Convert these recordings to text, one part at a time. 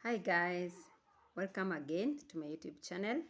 Hi guys, welcome again to my YouTube channel.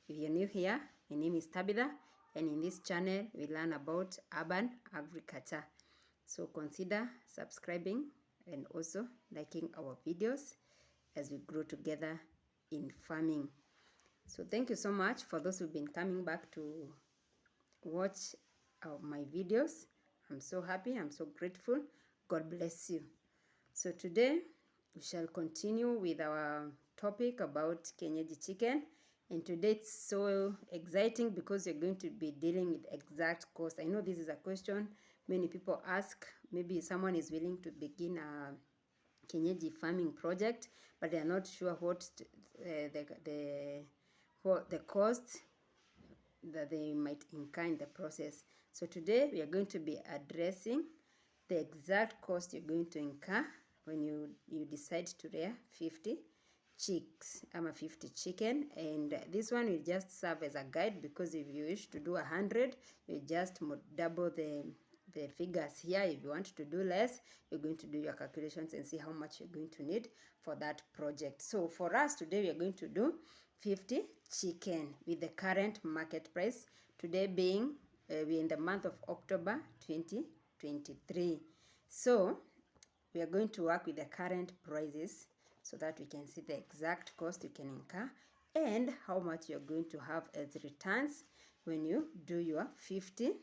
If you're new here, my name is Tabitha, and in this channel we learn about urban agriculture. So consider subscribing and also liking our videos as we grow together in farming. So thank you so much for those who've been coming back to watch my videos. I'm so happy, I'm so grateful. God bless you. So today we shall continue with our topic about Kienyeji chicken. And today it's so exciting because you're going to be dealing with exact cost. I know this is a question many people ask. Maybe someone is willing to begin a Kienyeji farming project, but they are not sure what the cost that they might incur in the process. So today we are going to be addressing the exact cost you're going to incur when you decide to rear 50 chicks. I'm a 50 chicken, and this one will just serve as a guide, because if you wish to do 100, you just double the figures here. If you want to do less, you're going to do your calculations and see how much you're going to need for that project. So for us today, we are going to do 50 chicken with the current market price. Today being we're in the month of October 2023. So we are going to work with the current prices so that we can see the exact cost you can incur and how much you're going to have as returns when you do your 50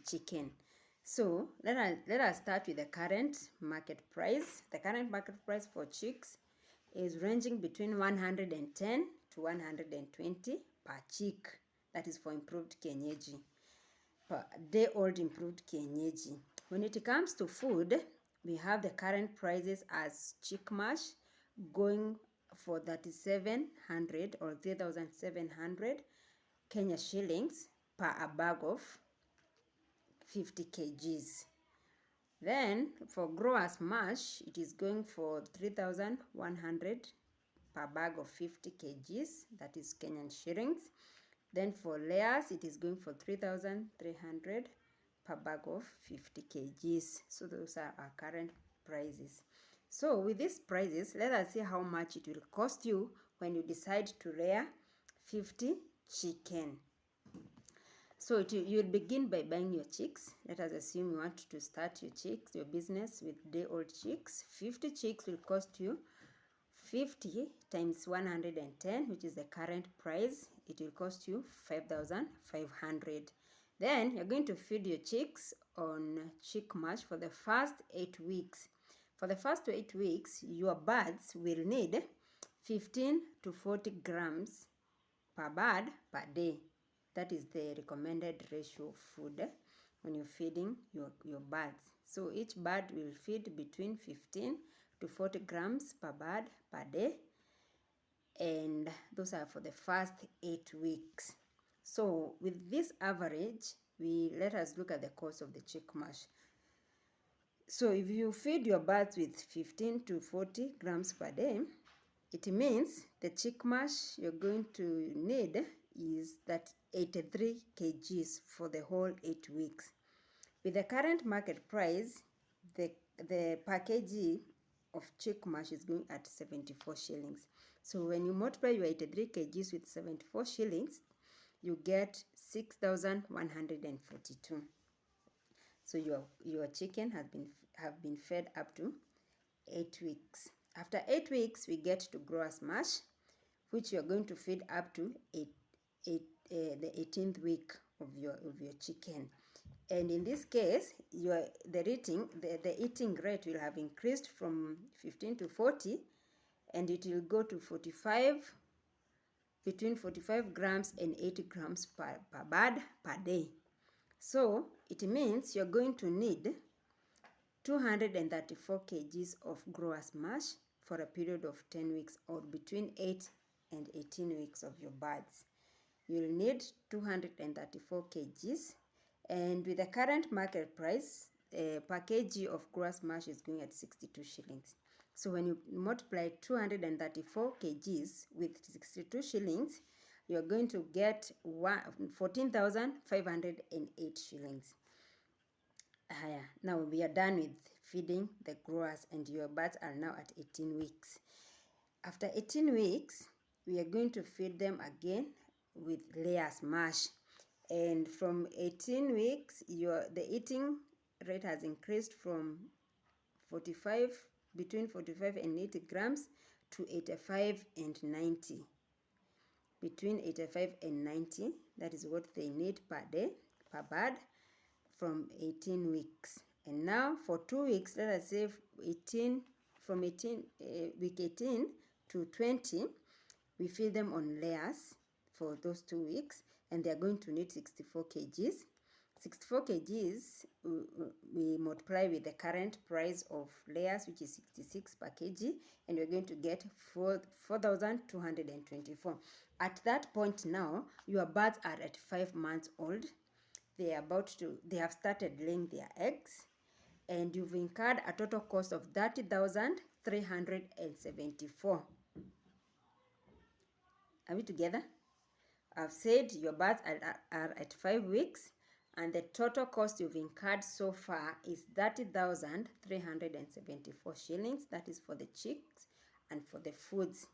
chicken. So let us start with the current market price. The current market price for chicks is ranging between 110 to 120 per chick. That is for improved Kienyeji, per day old improved Kienyeji. When it comes to food, we have the current prices as chick mash going for 3,700 or 3,700 Kenya shillings per a bag of 50 kgs. Then for growers mash, it is going for 3,100 per bag of 50 kgs, that is Kenyan shillings. Then for layers, it is going for 3,300 per bag of 50 kgs. So those are our current prices. So with these prices, let us see how much it will cost you when you decide to rear 50 chicken. So you'll begin by buying your chicks. Let us assume you want to start your business with day-old chicks. 50 chicks will cost you 50 times 110, which is the current price. It will cost you 5,500. Then you're going to feed your chicks on chick mash for the first 8 weeks. For the first 8 weeks, your birds will need 15 to 40 grams per bird per day. That is the recommended ratio of food when you're feeding your birds. So each bird will feed between 15 to 40 grams per bird per day, and those are for the first 8 weeks. So with this average, let us look at the cost of the chick mash. So if you feed your birds with 15 to 40 grams per day, it means the chick mash you're going to need is that 83 kgs for the whole 8 weeks. With the current market price, the per kg of chick mash is going at 74 shillings. So when you multiply your 83 kgs with 74 shillings, you get 6,142. So your chicken have been fed up to 8 weeks. After 8 weeks, we get to growers mash, which you are going to feed up to the 18th week of your chicken. And in this case, the eating rate will have increased from 15 to 40, and it will go to 45, between 45 grams and 80 grams per bird per day. So it means you're going to need 234 kgs of growers mash for a period of 10 weeks, or between 8 and 18 weeks of your birds. You'll need 234 kgs, and with the current market price, per kg of growers mash is going at 62 shillings. So when you multiply 234 kgs with 62 shillings, you're going to get 14,508 shillings. Now we are done with feeding the growers, and your birds are now at 18 weeks. After 18 weeks, we are going to feed them again with layers mash. And from 18 weeks, the eating rate has increased from 45, between 45 and 80 grams to 85 and 90. Between 85 and 90, that is what they need per day, per bird, from 18 weeks. And now for 2 weeks, let us say from week 18 to 20, we feed them on layers for those 2 weeks, and they are going to need 64 kgs. 64 kgs we multiply with the current price of layers, which is 66 per kg, and we're going to get 4,224. At that point now, your birds are at 5 months old. They have started laying their eggs, and you've incurred a total cost of 30,374. Are we together? I've said your birds are at 5 weeks, and the total cost you've incurred so far is 30,374 shillings. That is for the chicks and for the foods.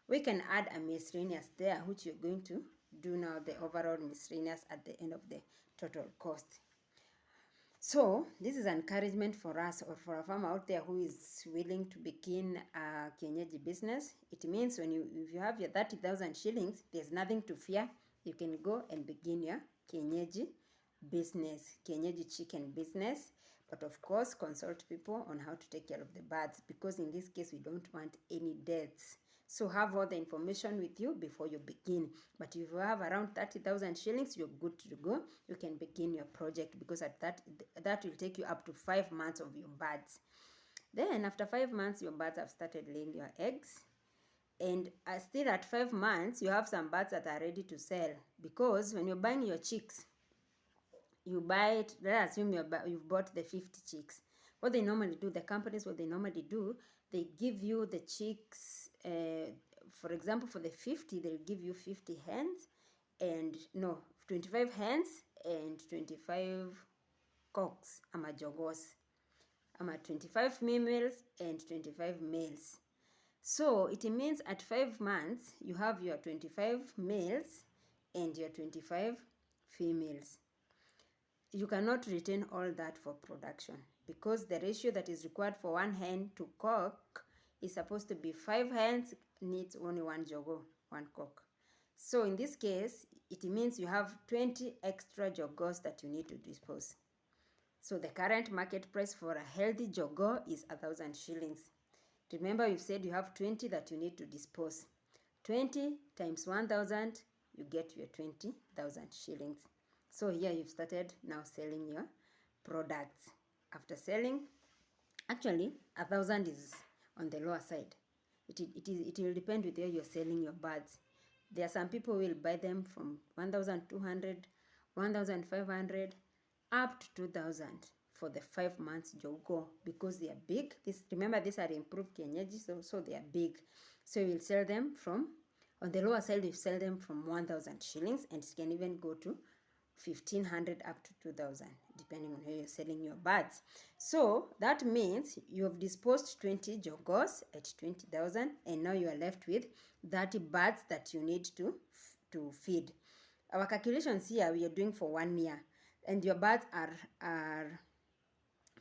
We can add a miscellaneous there, which you're going to do now, the overall miscellaneous at the end of the total cost. So this is encouragement for us, or for a farmer out there who is willing to begin a Kienyeji business. It means if you have your 30,000 shillings, there's nothing to fear. You can go and begin your Kienyeji business, Kienyeji chicken business. But of course, consult people on how to take care of the birds, because in this case, we don't want any deaths. So have all the information with you before you begin. But if you have around 30,000 shillings, you're good to go. You can begin your project, because at that will take you up to 5 months of your birds. Then after 5 months, your birds have started laying your eggs. And still at 5 months, you have some birds that are ready to sell, because when you're buying your chicks, you buy it, let's assume you've bought the 50 chicks. What they normally do, the companies, they give you the chicks, for example, for the 50, they'll give you 50 hens, 25 hens and 25 cocks, ama jogos, ama 25 females and 25 males. So it means at 5 months, you have your 25 males and your 25 females. You cannot retain all that for production, because the ratio that is required for 1 hen to cock is supposed to be 5 hens needs only 1 jogo, 1 cock. So in this case, it means you have 20 extra jogos that you need to dispose. So the current market price for a healthy jogo is 1,000 shillings. Remember, you said you have 20 that you need to dispose. 20 times 1,000, you get your 20,000 shillings. So here you've started now selling your products. After selling, actually 1,000 is on the lower side. It will depend with where you're selling your birds. There are some people who will buy them from 1,200, 1,500, up to 2,000 for the 5 months jogo, because they are big. Remember, these are improved Kienyeji, so they are big. So you will sell them from, on the lower side, you sell them from 1,000 shillings, and it can even go to 1,500 up to 2,000, depending on where you're selling your birds. So that means you have disposed 20 jogos at 20,000, and now you are left with 30 birds that you need to feed. Our calculations here we are doing for 1 year, and your birds are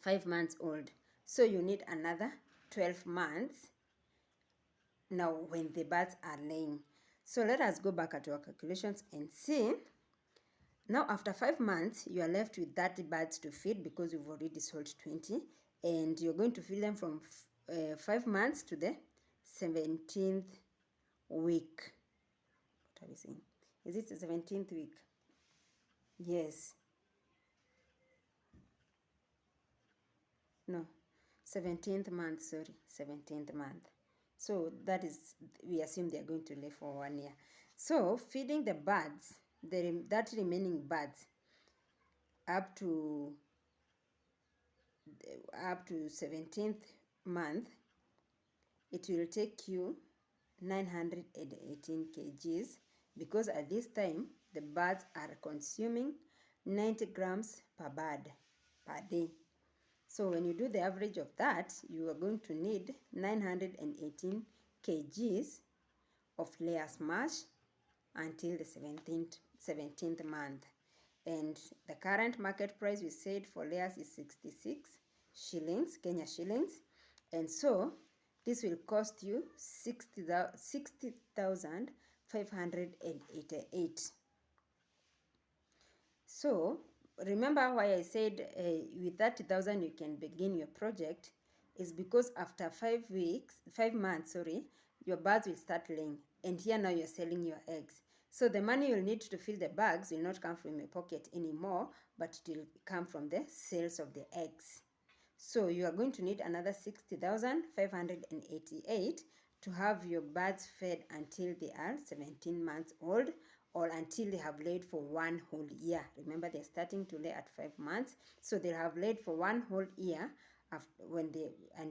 5 months old. So you need another 12 months now when the birds are laying. So let us go back at our calculations and see. Now after 5 months, you are left with 30 birds to feed, because you've already sold 20, and you're going to feed them from 5 months to the 17th week. What are we saying? Is it the 17th week? Yes. No, 17th month, sorry, 17th month. So that is, we assume they are going to lay for 1 year. So feeding the birds, that remaining birds, up to 17th month, it will take you 918 kgs, because at this time the birds are consuming 90 grams per bird per day. So when you do the average of that, you are going to need 918 kgs of layers mash until the 17th month. And the current market price we said for layers is 66 shillings, Kenya shillings. And so this will cost you 60,588. So remember why I said with 30,000 you can begin your project is because after 5 months, your birds will start laying. And here now you're selling your eggs. So the money you'll need to fill the bags will not come from your pocket anymore, but it will come from the sales of the eggs. So you are going to need another 60,588 to have your birds fed until they are 17 months old, or until they have laid for 1 whole year. Remember, they're starting to lay at 5 months, so they'll have laid for 1 whole year after, when they